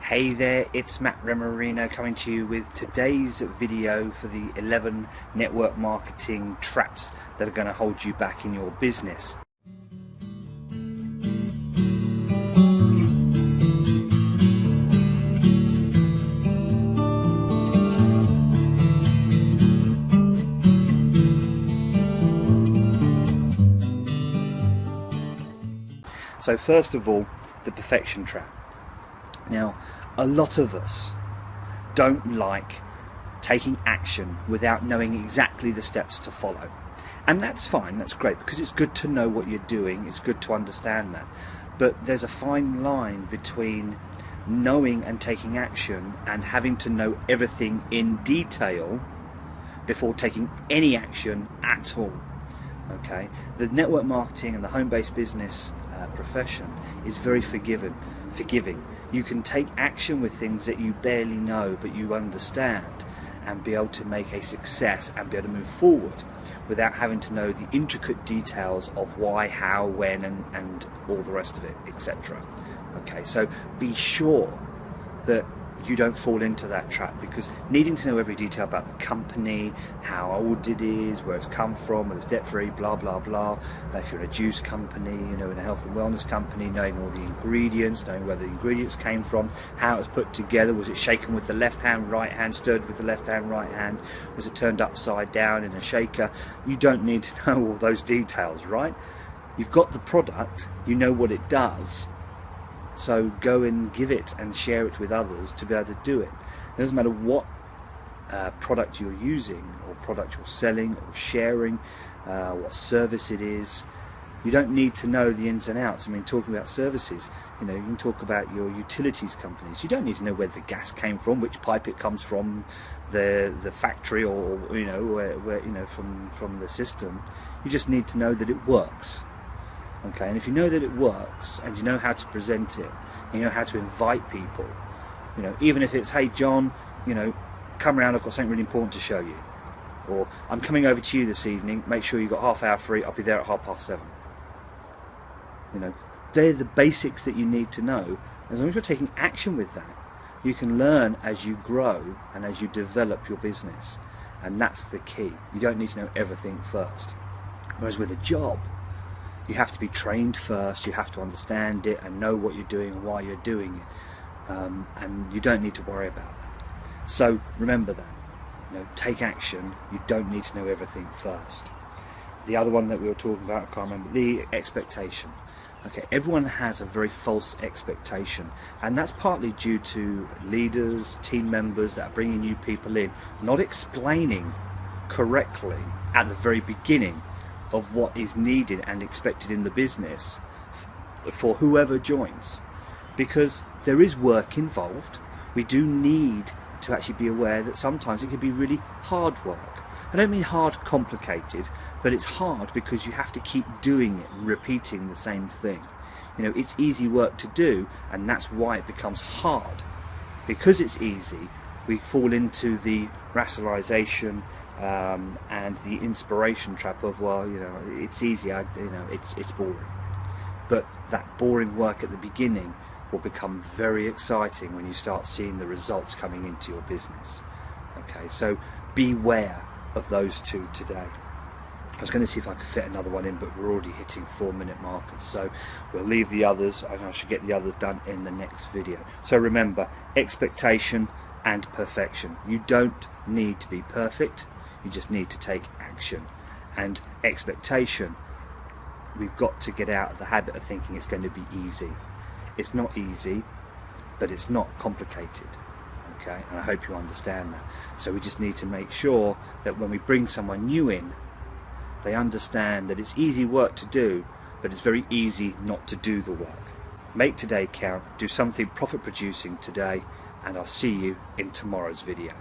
Hey there, it's Matt Remarino coming to you with today's video for the 11 network marketing traps that are going to hold you back in your business. So first of all, the perfection trap. Now, a lot of us don't like taking action without knowing exactly the steps to follow. And that's fine, that's great, because it's good to know what you're doing, it's good to understand that. But there's a fine line between knowing and taking action and having to know everything in detail before taking any action at all. Okay, the network marketing and the home-based business profession is very forgiving. You can take action with things that you barely know but you understand and be able to make a success and be able to move forward without having to know the intricate details of why, how, when and all the rest of it, etc. Okay, so be sure that you don't fall into that trap, because needing to know every detail about the company, how old it is, where it's come from, whether it's debt-free, blah blah blah. If you're in a juice company, you know, in a health and wellness company, knowing all the ingredients, knowing where the ingredients came from, how it was put together, was it shaken with the left hand, right hand, stirred with the left hand, right hand, was it turned upside down in a shaker? You don't need to know all those details, right? You've got the product, you know what it does. So go and give it and share it with others to be able to do it. It doesn't matter what product you're using or product you're selling or sharing, what service it is. You don't need to know the ins and outs. I mean, talking about services, you know, you can talk about your utilities companies. You don't need to know where the gas came from, which pipe it comes from, the factory, or you know, where you know, from the system. You just need to know that it works. Okay, and if you know that it works and you know how to present it, and you know how to invite people, you know, even if it's, hey John, you know, come around, I've got something really important to show you, or I'm coming over to you this evening, make sure you've got half hour free, I'll be there at 7:30. You know, they're the basics that you need to know. As long as you're taking action with that, you can learn as you grow and as you develop your business, and that's the key. You don't need to know everything first. Whereas with a job, you have to be trained first, you have to understand it and know what you're doing and why you're doing it, and you don't need to worry about that. So remember that, you know, take action. You don't need to know everything first. The other one that we were talking about, I can't remember, the expectation. Okay, everyone has a very false expectation, and that's partly due to leaders, team members that are bringing new people in, not explaining correctly at the very beginning of what is needed and expected in the business for whoever joins, because there is work involved. We do need to actually be aware that sometimes it can be really hard work. I don't mean hard complicated, but it's hard because you have to keep doing it and repeating the same thing. You know, it's easy work to do, and that's why it becomes hard. Because it's easy, we fall into the rationalization and the inspiration trap of, well, you know, it's easy, you know, it's boring. But that boring work at the beginning will become very exciting when you start seeing the results coming into your business. Okay, so beware of those two today. I was going to see if I could fit another one in, but we're already hitting 4-minute markers, so we'll leave the others, and I should get the others done in the next video. So remember, expectation and perfection. You don't need to be perfect, you just need to take action. And expectation, we've got to get out of the habit of thinking it's going to be easy. It's not easy, but it's not complicated. Okay, and I hope you understand that. So we just need to make sure that when we bring someone new in, they understand that it's easy work to do, but it's very easy not to do the work. Make today count, do something profit producing today, and I'll see you in tomorrow's video.